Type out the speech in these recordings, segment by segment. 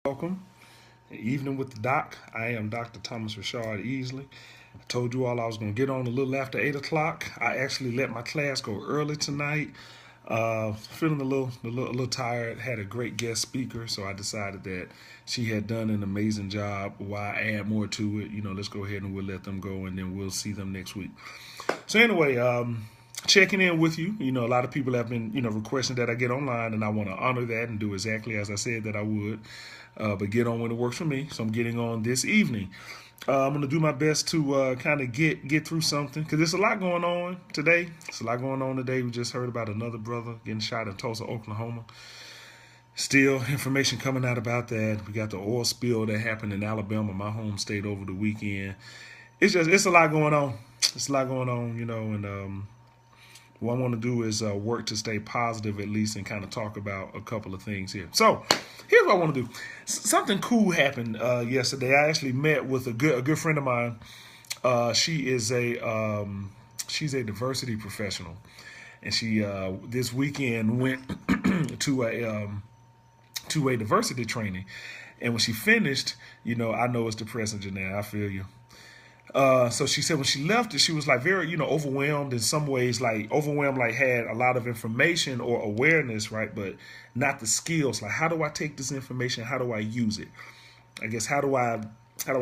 Welcome. Evening with the doc. I am Dr. Thomas Rashard Easley. I told you all I was going to get on a little after 8 o'clock. I actually let my class go early tonight. Feeling a little tired. Had a great guest speaker, so I decided that she had done an amazing job. Why add more to it? Let's go ahead and we'll let them go, and then we'll see them next week. So anyway, checking in with you. A lot of people have been, requesting that I get online, and I want to honor that and do exactly as I said that I would. But get on when it works for me. So I'm getting on this evening. I'm going to do my best to kind of get through something, because there's a lot going on today. There's a lot going on today. We just heard about another brother getting shot in Tulsa, Oklahoma. Still information coming out about that. We got the oil spill that happened in Alabama, my home state, over the weekend. It's a lot going on. It's a lot going on, and what I want to do is work to stay positive at least, and kind of talk about a couple of things here. So here's what I want to do. Something cool happened yesterday. I actually met with a good friend of mine. She's a diversity professional, and she this weekend went to a diversity training. And when she finished, I know it's depressing, Janelle. I feel you. So she said when she left it, she was like very, overwhelmed in some ways, like overwhelmed, like had a lot of information or awareness, right? But not the skills. Like, how do I take this information? How do I use it? I guess, how do I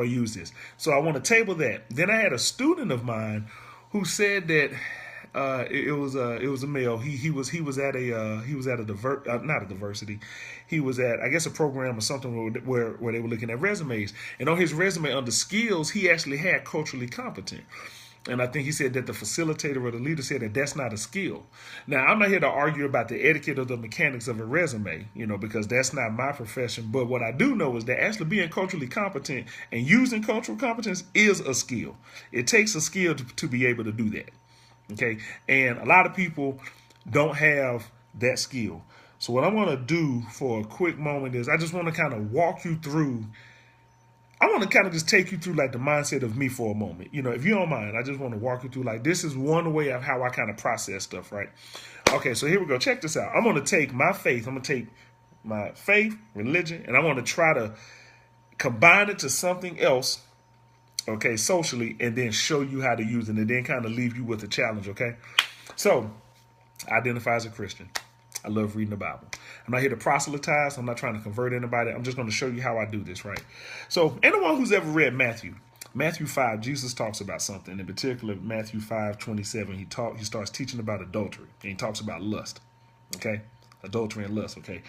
use this? So I want to table that. Then I had a student of mine who said that it was a male. He was at a not a diversity. He was at, I guess, a program or something where they were looking at resumes, and on his resume under skills he actually had culturally competent. And I think he said that the facilitator or the leader said that that's not a skill. Now, I'm not here to argue about the etiquette or the mechanics of a resume, because that's not my profession. But what I do know is that actually being culturally competent and using cultural competence is a skill. It takes a skill to be able to do that. Okay, and a lot of people don't have that skill. So what I want to do for a quick moment is I just want to kind of walk you through. I want to kind of just take you through like the mindset of me for a moment. If you don't mind, I just want to walk you through like this is one way of how I kind of process stuff, right? Okay, so here we go. Check this out. I'm going to take my faith. I'm going to take my faith, religion, and I want to try to combine it to something else, okay, socially, and then show you how to use it, and then kind of leave you with a challenge, okay? So, I identify as a Christian. I love reading the Bible. I'm not here to proselytize. I'm not trying to convert anybody. I'm just going to show you how I do this, right? So, anyone who's ever read Matthew 5, Jesus talks about something. In particular, Matthew 5:27, he starts teaching about adultery, and he talks about lust, okay? Adultery and lust, okay?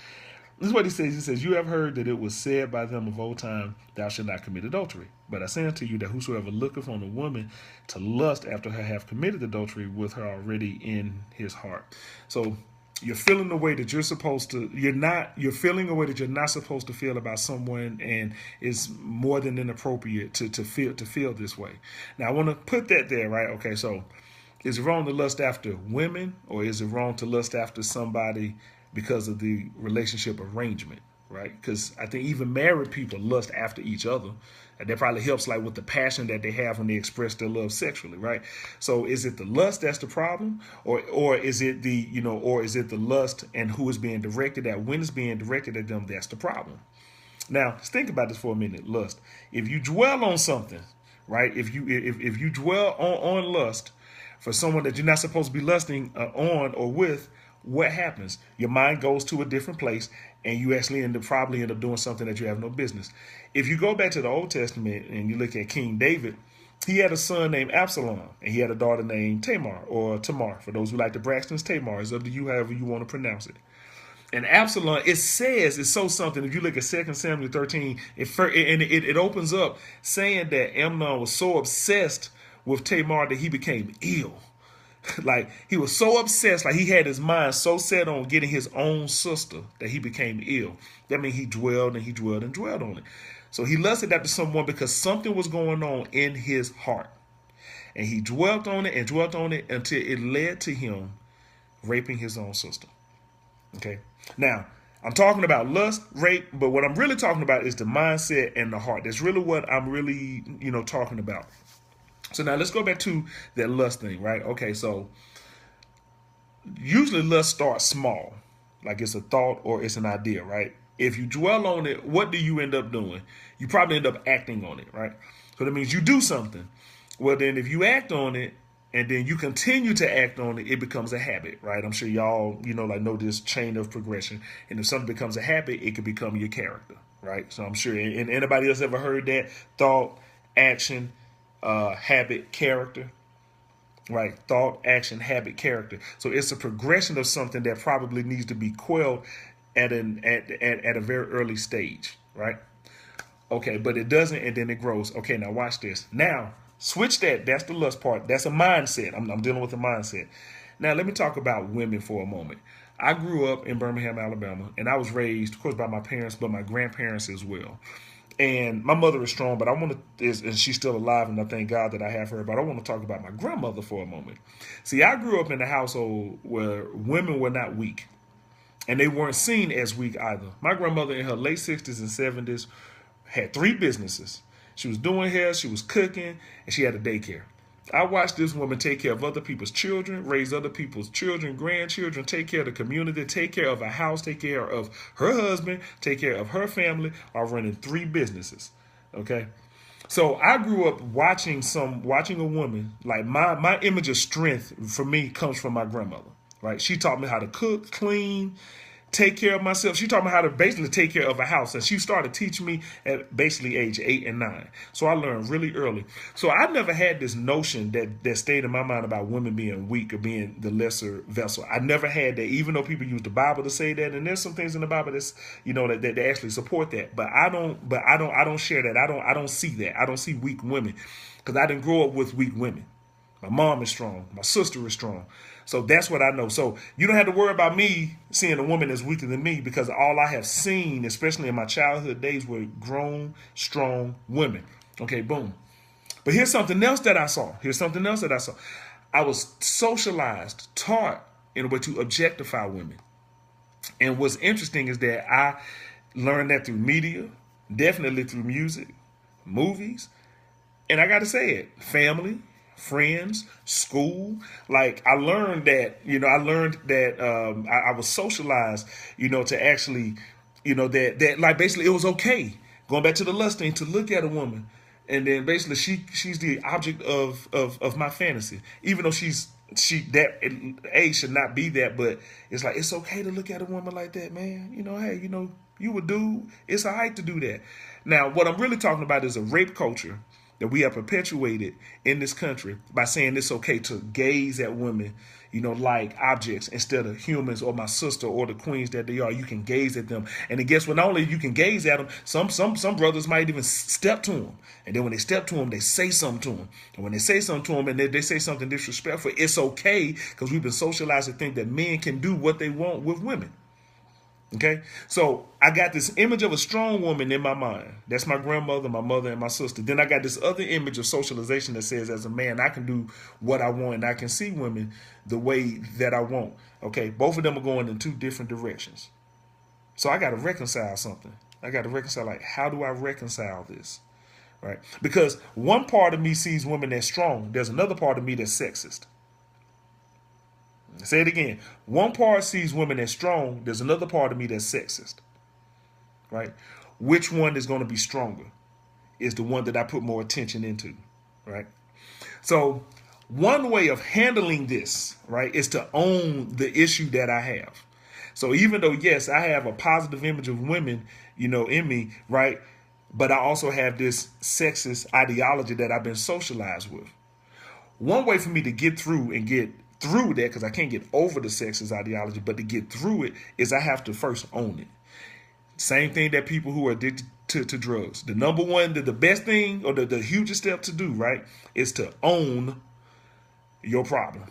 This is what he says. He says, you have heard that it was said by them of old time, thou shalt not commit adultery. But I say unto you that whosoever looketh on a woman to lust after her hath committed adultery with her already in his heart. So you're feeling the way that you're supposed to, you're feeling a way that you're not supposed to feel about someone, and it's more than inappropriate to feel this way. Now I want to put that there, right? Okay, so is it wrong to lust after women, or is it wrong to lust after somebody because of the relationship arrangement, right? Because I think even married people lust after each other. And that probably helps like with the passion that they have when they express their love sexually, right? So is it the lust that's the problem? Or is it the lust and who is being directed at, when it's being directed at them, that's the problem. Now, let's think about this for a minute, lust. If you dwell on something, right? If you dwell on lust for someone that you're not supposed to be lusting on or with, what happens? Your mind goes to a different place, and you actually probably end up doing something that you have no business. If you go back to the Old Testament and you look at King David, he had a son named Absalom, and he had a daughter named Tamar. For those who like the Braxtons, Tamar is up to you, however you want to pronounce it. And Absalom, it says, it's so something. If you look at 2 Samuel 13, it opens up saying that Amnon was so obsessed with Tamar that he became ill. Like, he was so obsessed, like he had his mind so set on getting his own sister that he became ill. That means he dwelled and he dwelled and dwelled on it. So he lusted after someone because something was going on in his heart. And he dwelt on it and dwelt on it until it led to him raping his own sister. Okay. Now, I'm talking about lust, rape, but what I'm really talking about is the mindset and the heart. That's really what I'm really, talking about. So now let's go back to that lust thing, right? Okay, so usually lust starts small, like it's a thought or it's an idea, right? If you dwell on it, what do you end up doing? You probably end up acting on it, right? So that means you do something. Well, then if you act on it and then you continue to act on it, it becomes a habit, right? I'm sure y'all, know this chain of progression. And if something becomes a habit, it can become your character, right? So I'm sure, and anybody else ever heard that? Thought, action, habit, character, right? Thought, action, habit, character. So it's a progression of something that probably needs to be quelled at a very early stage, right? Okay, but it doesn't, and then it grows. Okay, now watch this. Now, switch that. That's the lust part. That's a mindset. I'm dealing with a mindset. Now, let me talk about women for a moment. I grew up in Birmingham, Alabama, and I was raised, of course, by my parents, but my grandparents as well. And my mother is strong, but and she's still alive, and I thank God that I have her. But I want to talk about my grandmother for a moment. See, I grew up in a household where women were not weak, and they weren't seen as weak either. My grandmother in her late 60s and 70s had 3 businesses. She was doing hair, she was cooking, and she had a daycare. I watched this woman take care of other people's children, raise other people's children, grandchildren, take care of the community, take care of a house, take care of her husband, take care of her family, while running 3 businesses. Okay? So I grew up watching a woman, like my image of strength for me comes from my grandmother. Right? She taught me how to cook, clean, take care of myself. She taught me how to basically take care of a house. And she started teaching me at basically age 8 and 9. So I learned really early. So I never had this notion that stayed in my mind about women being weak or being the lesser vessel. I never had that, even though people use the Bible to say that. And there's some things in the Bible that's, that actually support that. But I don't share that. I don't see that. I don't see weak women because I didn't grow up with weak women. My mom is strong. My sister is strong. So that's what I know. So you don't have to worry about me seeing a woman that's weaker than me because all I have seen, especially in my childhood days, were grown, strong women. Okay, boom. But here's something else that I saw. I was socialized, taught in a way to objectify women. And what's interesting is that I learned that through media, definitely through music, movies, and I got to say it, family, friends, school. Like I learned that, I was socialized, to actually, that like basically it was okay. Going back to the lust thing, to look at a woman and then basically she's the object of my fantasy. Even though that age should not be that, but it's like it's okay to look at a woman like that, man. Hey, you a dude. It's all right to do that. Now, what I'm really talking about is a rape culture that we have perpetuated in this country by saying it's okay to gaze at women, like objects instead of humans or my sister or the queens that they are. You can gaze at them. And then guess what? Not only you can gaze at them, some brothers might even step to them. And then when they step to them, they say something to them. And when they say something to them and they say something disrespectful, it's okay because we've been socialized to think that men can do what they want with women. Okay, so I got this image of a strong woman in my mind. That's my grandmother, my mother, and my sister. Then I got this other image of socialization that says, as a man, I can do what I want and I can see women the way that I want. Okay, both of them are going in 2 different directions. So I got to reconcile something. Like, how do I reconcile this? Right? Because one part of me sees women as strong. There's another part of me that's sexist. Say it again. One part sees women as strong. There's another part of me that's sexist. Right? Which one is going to be stronger? Is the one that I put more attention into. Right? So one way of handling this, right, is to own the issue that I have. So even though, yes, I have a positive image of women, in me, right, but I also have this sexist ideology that I've been socialized with. One way for me to get through that, because I can't get over the sexist ideology, but to get through it is I have to first own it. Same thing that people who are addicted to drugs. The number one, the best thing, or the hugest step to do, right, is to own your problem.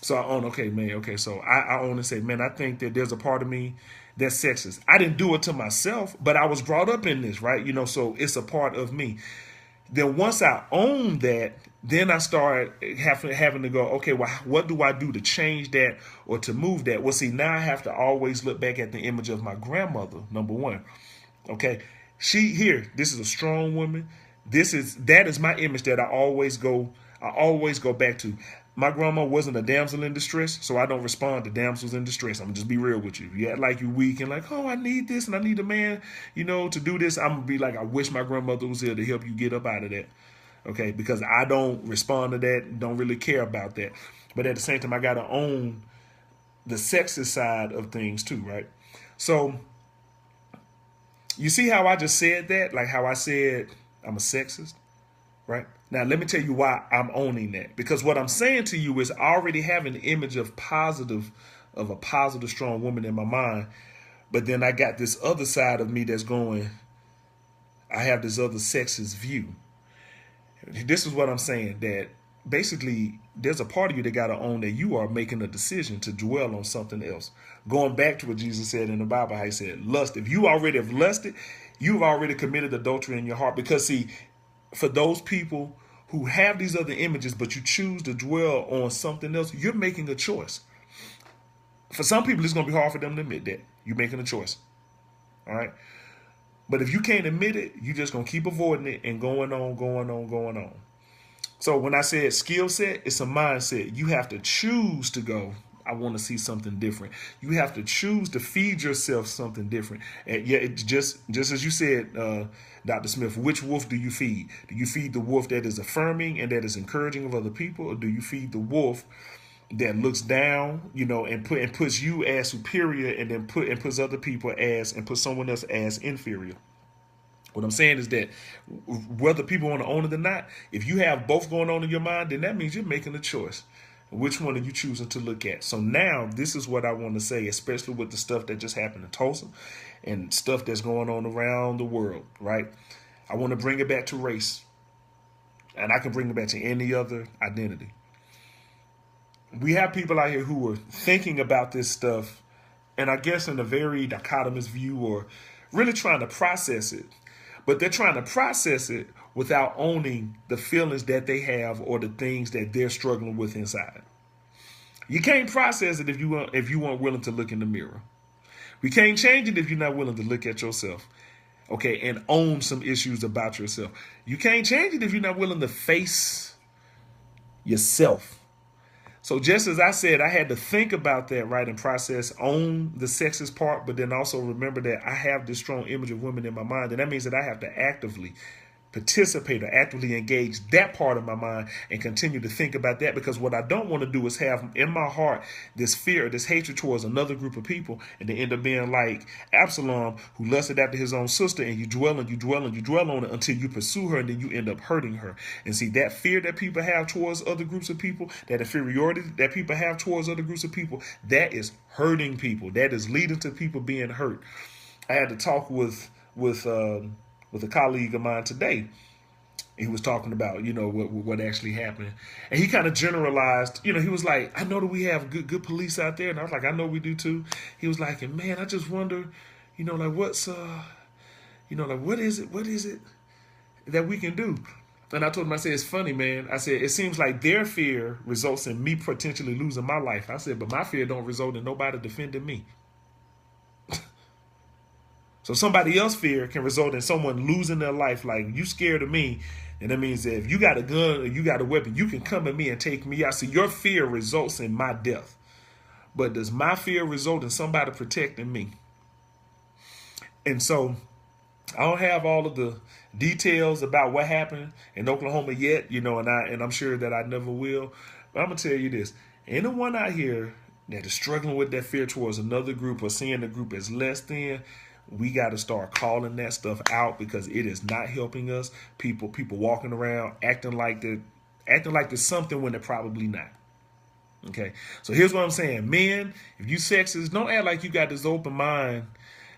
So I own, so I own and say, man, I think that there's a part of me that's sexist. I didn't do it to myself, but I was brought up in this, right? So it's a part of me. Then once I own that, then I start having to go, okay, well, what do I do to change that or to move that? Well, see, now I have to always look back at the image of my grandmother, number one. Okay, this is a strong woman. That is my image that I always go back to. My grandma wasn't a damsel in distress, so I don't respond to damsels in distress. I'm gonna just be real with you. You act like you weak and like, oh, I need this and I need a man, to do this. I'm gonna be like, I wish my grandmother was here to help you get up out of that. Okay, because I don't respond to that, don't really care about that. But at the same time, I gotta own the sexist side of things too, right? So you see how I just said that? Like how I said I'm a sexist, right? Now, let me tell you why I'm owning that. Because what I'm saying to you is I already have an image of a positive, strong woman in my mind. But then I got this other side of me that's going, I have this other sexist view. This is what I'm saying, that basically there's a part of you that got to own that you are making a decision to dwell on something else. Going back to what Jesus said in the Bible, how he said, lust. If you already have lusted, you've already committed adultery in your heart. Because see, for those people who have these other images, but you choose to dwell on something else, you're making a choice. For some people, it's going to be hard for them to admit that. You're making a choice. All right? But if you can't admit it, you're just going to keep avoiding it and going on. So when I said skill set, it's a mindset. You have to choose to go, I want to see something different. You have to choose to feed yourself something different. And yeah, it just as you said, Dr. Smith, which wolf do you feed? Do you feed the wolf that is affirming and that is encouraging of other people? Or do you feed the wolf that looks down, and puts you as superior and then puts other people and puts someone else as inferior? What I'm saying is that whether people want to own it or not, if you have both going on in your mind, then that means you're making a choice. Which one are you choosing to look at? So now this is what I want to say, especially with the stuff that just happened in Tulsa and stuff that's going on around the world, right? I want to bring it back to race. And I can bring it back to any other identity. We have people out here who are thinking about this stuff, and I guess in a very dichotomous view, or really trying to process it. But they're trying to process it without owning the feelings that they have or the things that they're struggling with inside. You can't process it if you weren't willing to look in the mirror. We can't change it if you're not willing to look at yourself, okay, and own some issues about yourself. You can't change it if you're not willing to face yourself. So just as I said, I had to think about that, right, and process, own the sexist part, but then also remember that I have this strong image of women in my mind. And that means that I have to actively participate or actively engage that part of my mind and continue to think about that, because what I don't want to do is have in my heart this fear, this hatred towards another group of people, and they end up being like Absalom, who lusted after his own sister, and you dwell on it until you pursue her, and then you end up hurting her. And see, that fear that people have towards other groups of people, that inferiority that people have towards other groups of people, that is hurting people. That is leading to people being hurt. I had to talk with a colleague of mine today. He was talking about, what actually happened. And he kind of generalized, he was like, I know that we have good police out there. And I was like, I know we do too. He was like, and man, I just wonder, what's, what is it that we can do? And I told him, I said, it's funny, man. I said, it seems like their fear results in me potentially losing my life. I said, but my fear don't result in nobody defending me. So somebody else's fear can result in someone losing their life. Like, you scared of me, and that means that if you got a gun or you got a weapon, you can come at me and take me out. So your fear results in my death. But does my fear result in somebody protecting me? And so I don't have all of the details about what happened in Oklahoma yet, and I'm sure that I never will. But I'm gonna tell you this: anyone out here that is struggling with that fear towards another group or seeing the group as less than, we got to start calling that stuff out, because it is not helping us. People walking around acting like there's something when they're probably not. Okay, so here's what I'm saying, men. If you sexist, don't act like you got this open mind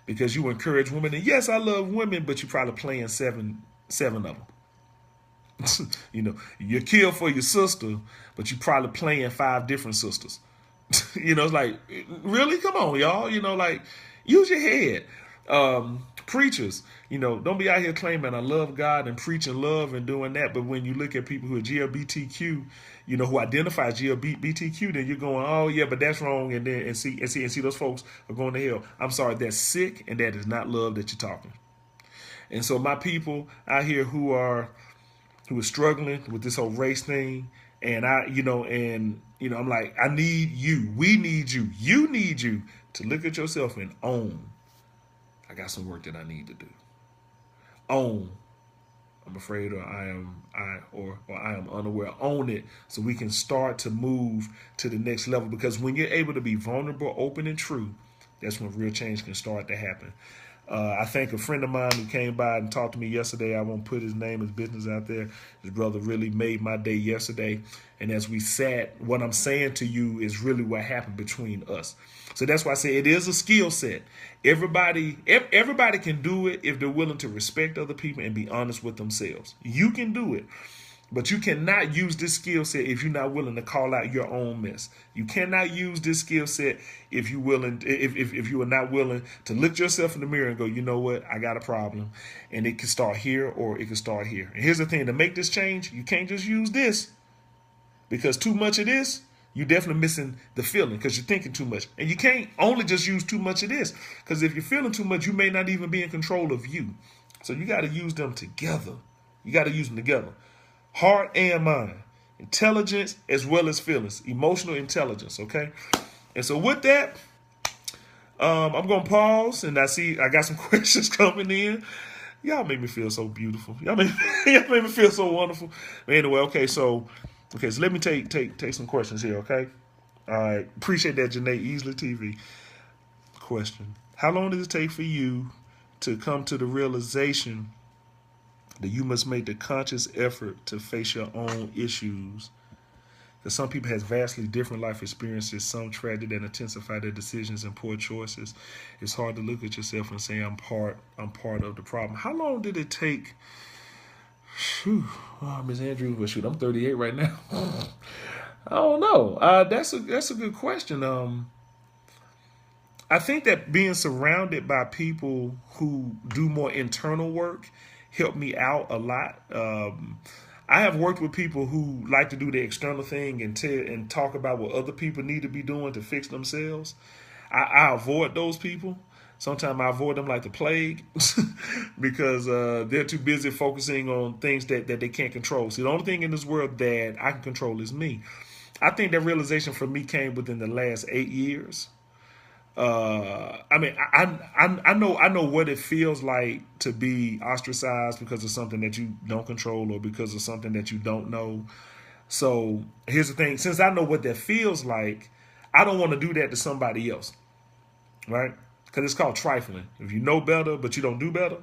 because you encourage women. And yes, I love women, but you're probably playing seven of them. You're killed for your sister, but you're probably playing 5 different sisters. It's like, really? Come on, y'all. Use your head. Preachers, don't be out here claiming I love God and preaching love and doing that. But when you look at people who are GLBTQ, who identify as GLBTQ, then you're going, oh yeah, but that's wrong. And then and see those folks are going to hell. I'm sorry, that's sick, and that is not love that you're talking. And so my people out here who are struggling with this whole race thing, And I'm like, I need you. We need you. You need you to look at yourself and own. I got some work that I need to do. Own. I'm afraid, or I am unaware. Own it, so we can start to move to the next level. Because when you're able to be vulnerable, open, and true, that's when real change can start to happen. I thank a friend of mine who came by and talked to me yesterday. I won't put his name, his business out there. His brother really made my day yesterday. And as we sat, what I'm saying to you is really what happened between us. So that's why I say it is a skill set. Everybody can do it if they're willing to respect other people and be honest with themselves. You can do it. But you cannot use this skill set if you're not willing to call out your own mess. You cannot use this skill set if you are not willing to look yourself in the mirror and go, you know what, I got a problem. And it can start here or it can start here. And here's the thing, to make this change, you can't just use this. Because too much of this, you're definitely missing the feeling because you're thinking too much. And you can't only just use too much of this. Because if you're feeling too much, you may not even be in control of you. So you got to use them together. You got to use them together. Heart and mind, intelligence as well as feelings, emotional intelligence, okay? And so with that, I'm going to pause, and I got some questions coming in. Y'all make me feel so beautiful. Y'all make me feel so wonderful. But anyway, so let me take some questions here, okay? All right, appreciate that, Janae, Easley TV. Question: how long does it take for you to come to the realization that you must make the conscious effort to face your own issues? Because some people have vastly different life experiences, some tragic that intensify their decisions and poor choices. It's hard to look at yourself and say, I'm part of the problem. How long did it take? Ms. Andrews, well, shoot, I'm 38 right now. I don't know. That's a good question. I think that being surrounded by people who do more internal work helped me out a lot. I have worked with people who like to do the external thing and talk about what other people need to be doing to fix themselves. I avoid those people. Sometimes I avoid them like the plague because they're too busy focusing on things that they can't control. See, the only thing in this world that I can control is me. I think that realization for me came within the last 8 years. I know what it feels like to be ostracized because of something that you don't control or because of something that you don't know. So here's the thing. Since I know what that feels like, I don't want to do that to somebody else, right? Because it's called trifling. If you know better, but you don't do better,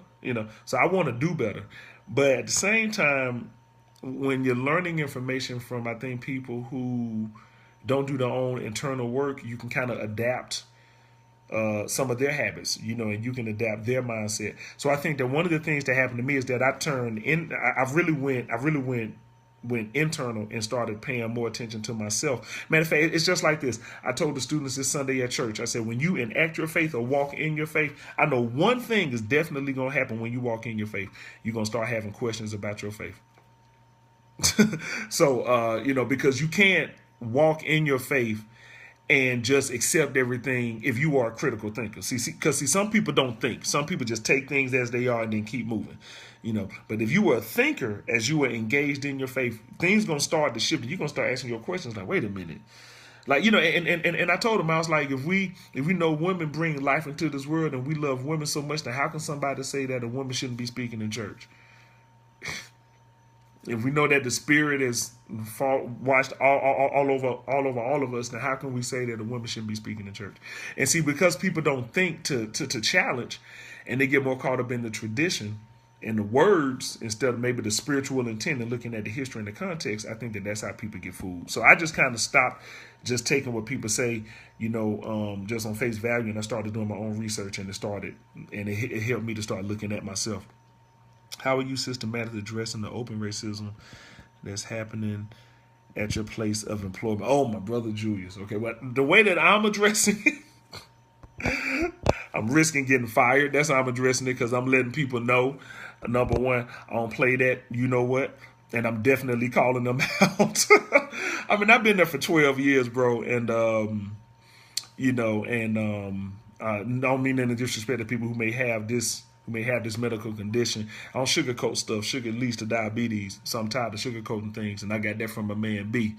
So I want to do better. But at the same time, when you're learning information from, I think, people who don't do their own internal work, you can kind of adapt some of their habits, and you can adapt their mindset. So I think that one of the things that happened to me is that I really went internal and started paying more attention to myself. Matter of fact, it's just like this. I told the students this Sunday at church, I said, when you enact your faith or walk in your faith, I know one thing is definitely going to happen when you walk in your faith. You're going to start having questions about your faith. So, because you can't walk in your faith and just accept everything if you are a critical thinker. Because some people don't think. Some people just take things as they are and then keep moving. But if you were a thinker, as you were engaged in your faith, things going to start to shift. You're going to start asking your questions like, wait a minute. Like, and I told him, I was like, if we know women bring life into this world and we love women so much, then how can somebody say that a woman shouldn't be speaking in church? If we know that the Spirit is watched all over all of us, then how can we say that a woman shouldn't be speaking in church? And see, because people don't think to challenge, and they get more caught up in the tradition and the words instead of maybe the spiritual intent and looking at the history and the context, I think that's how people get fooled. So I just kind of stopped just taking what people say, just on face value, and I started doing my own research, and it helped me to start looking at myself. How are you systematically addressing the open racism that's happening at your place of employment? Oh, my brother Julius. Okay, well, the way that I'm addressing it, I'm risking getting fired. That's how I'm addressing it, because I'm letting people know, number one, I don't play that, you know what, and I'm definitely calling them out. I mean, I've been there for 12 years, bro, and, I don't mean any disrespect to people who may have this who may have this medical condition. I don't sugarcoat stuff. Sugar leads to diabetes, so I'm tired of sugarcoating things, and I got that from my man B,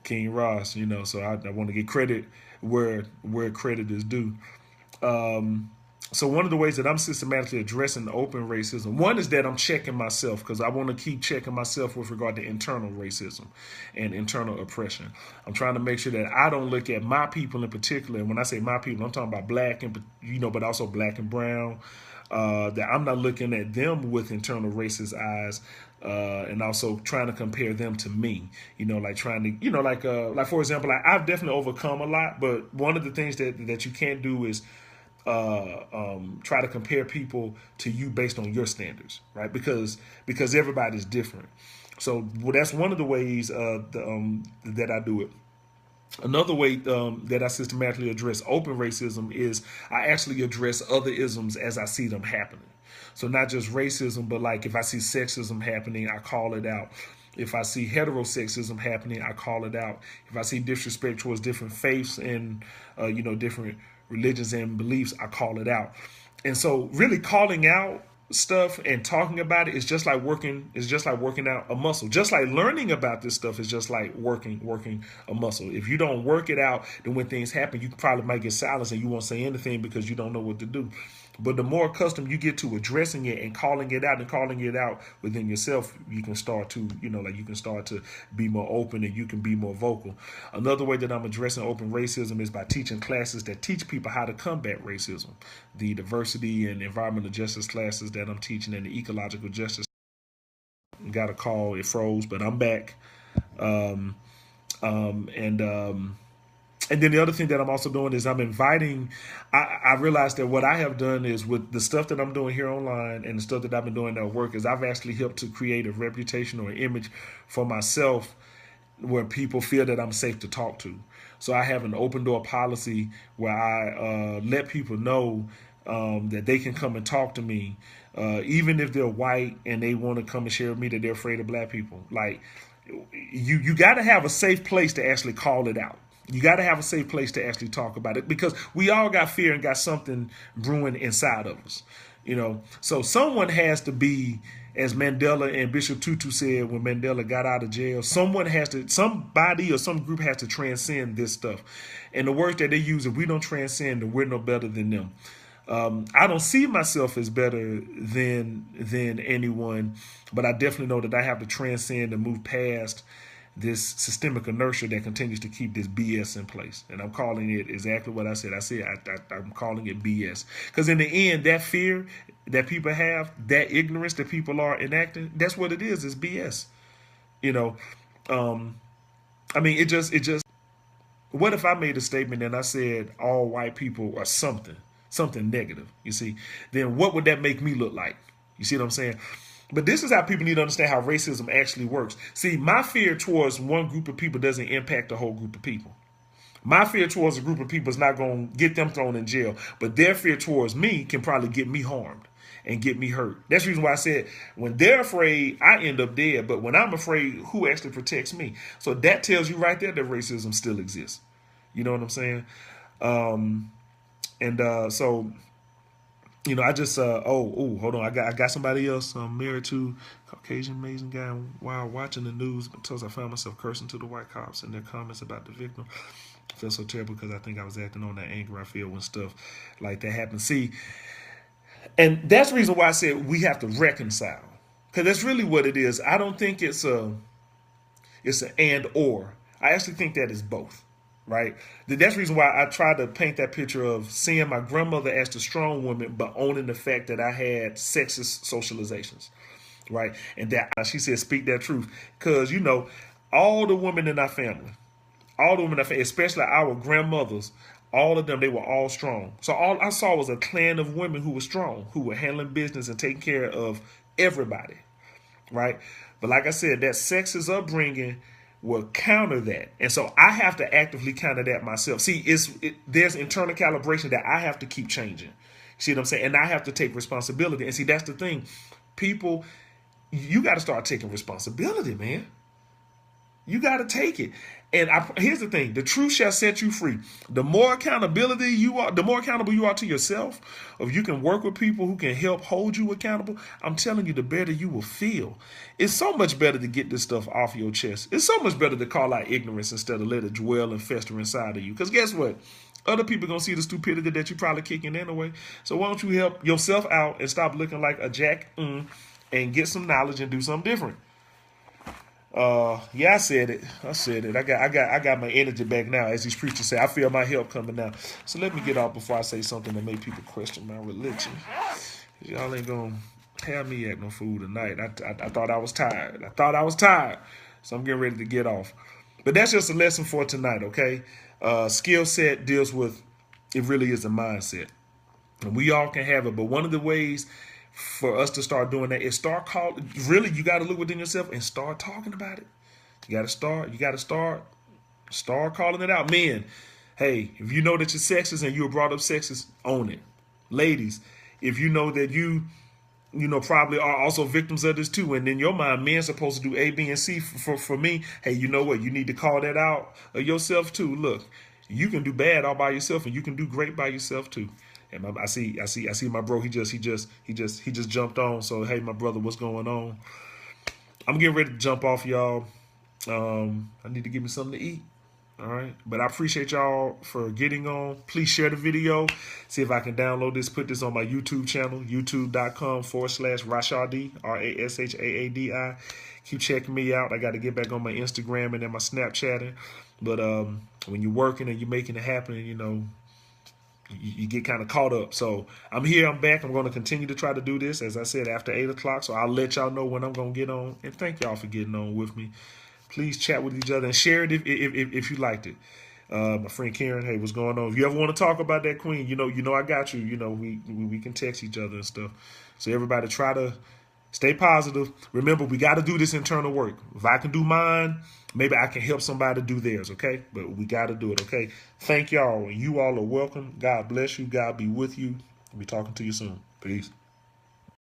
King Ross. So I want to get credit where credit is due. So one of the ways that I'm systematically addressing open racism, one is that I'm checking myself, because I want to keep checking myself with regard to internal racism and internal oppression. I'm trying to make sure that I don't look at my people in particular. And when I say my people, I'm talking about black and, but also black and brown, that I'm not looking at them with internal racist eyes. And also trying to compare them to me, like trying to, like for example, I've definitely overcome a lot, but one of the things that you can't do is try to compare people to you based on your standards, right? Because everybody's different. So that's one of the ways that I do it. Another way that I systematically address open racism is I actually address other isms as I see them happening. So not just racism, but like if I see sexism happening, I call it out. If I see heterosexism happening, I call it out. If I see disrespect towards different faiths and different religions and beliefs, I call it out. And so really calling out stuff and talking about it is just like working out a muscle. Just like learning about this stuff is just like working a muscle. If you don't work it out, then when things happen, you probably might get silenced and you won't say anything because you don't know what to do. But the more accustomed you get to addressing it and calling it out within yourself, you can start to, you can start to be more open and you can be more vocal. Another way that I'm addressing open racism is by teaching classes that teach people how to combat racism. The diversity and environmental justice classes that I'm teaching and the ecological justice. Got a call, it froze, but I'm back. And then the other thing that I'm also doing is I'm inviting, I realized that what I have done is with the stuff that I'm doing here online and the stuff that I've been doing at work is I've actually helped to create a reputation or an image for myself where people feel that I'm safe to talk to. So I have an open door policy where I let people know that they can come and talk to me, even if they're white and they want to come and share with me that they're afraid of black people. Like you got to have a safe place to actually call it out. You got to have a safe place to actually talk about it because we all got fear and got something brewing inside of us, So someone has to be, as Mandela and Bishop Tutu said when Mandela got out of jail, somebody or some group has to transcend this stuff. And the words that they use, if we don't transcend, then we're no better than them. I don't see myself as better than anyone, but I definitely know that I have to transcend and move past this systemic inertia that continues to keep this BS in place. And I'm calling it exactly what I said. I'm calling it BS. Because in the end, that fear that people have, that ignorance that people are enacting, that's what it is. It's BS. It just, what if I made a statement and I said all white people are something negative, you see? Then what would that make me look like? You see what I'm saying? But this is how people need to understand how racism actually works. See, my fear towards one group of people doesn't impact the whole group of people. My fear towards a group of people is not going to get them thrown in jail, but their fear towards me can probably get me harmed and get me hurt. That's the reason why I said when they're afraid, I end up dead. But when I'm afraid, who actually protects me? So that tells you right there that racism still exists. You know what I'm saying? So I just hold on. I got somebody else. I'm married to a Caucasian amazing guy. While watching the news, because I found myself cursing to the white cops and their comments about the victim. I feel so terrible because I think I was acting on that anger I feel when stuff like that happens. See, and that's the reason why I said we have to reconcile, because that's really what it is. I don't think it's an and or. I actually think that it's both. Right. That's the reason why I try to paint that picture of seeing my grandmother as the strong woman, but owning the fact that I had sexist socializations. Right. And that she said, speak that truth. Because, all the women in our family, especially our grandmothers, all of them, they were all strong. So all I saw was a clan of women who were strong, who were handling business and taking care of everybody. Right. But like I said, that sexist upbringing will counter that. And so I have to actively counter that myself. See, there's internal calibration that I have to keep changing. See what I'm saying? And I have to take responsibility. And see, that's the thing. People, you got to start taking responsibility, man. You got to take it. And here's the thing: the truth shall set you free. The more accountability you are, the more accountable you are to yourself. If you can work with people who can help hold you accountable, I'm telling you, the better you will feel. It's so much better to get this stuff off your chest. It's so much better to call out ignorance instead of let it dwell and fester inside of you. Because guess what? Other people gonna see the stupidity that you're probably kicking anyway. So why don't you help yourself out and stop looking like a jack and get some knowledge and do something different. Yeah, I said it. I got my energy back now, as these preachers say. I feel my help coming now. So let me get off before I say something that make people question my religion. Y'all ain't gonna have me act no fool tonight. I thought I was tired. So I'm getting ready to get off. But that's just a lesson for tonight, okay? Skill set deals with, it really is a mindset. And we all can have it. But one of the ways for us to start doing that is start calling. Really, you got to look within yourself and start talking about it. You got to start calling it out. Men, hey, if you know that you're sexist and you were brought up sexist, own it. Ladies, if you know that you probably are also victims of this too, and in your mind, men supposed to do A, B, and C for me. Hey, you know what? You need to call that out of yourself too. Look, you can do bad all by yourself, and you can do great by yourself too. And I see my bro. He just jumped on. So hey, my brother, what's going on? I'm getting ready to jump off, y'all. I need to give me something to eat. All right, but I appreciate y'all for getting on. Please share the video. See if I can download this, put this on my YouTube channel, youtube.com/Rashaadi, RASHAADI. Keep checking me out. I got to get back on my Instagram and then my Snapchatting. But when you're working and you're making it happen, you get kind of caught up. So I'm here, I'm back. I'm going to continue to try to do this, as I said, after 8 o'clock. So I'll let y'all know when I'm going to get on. And thank y'all for getting on with me. Please chat with each other and share it if you liked it. My friend Karen, hey, what's going on? If you ever want to talk about that, Queen, you know I got you. We can text each other and stuff. So everybody try to stay positive. Remember, we got to do this internal work. If I can do mine, maybe I can help somebody do theirs, okay? But we got to do it, okay? Thank y'all. You all are welcome. God bless you. God be with you. I'll be talking to you soon. Peace.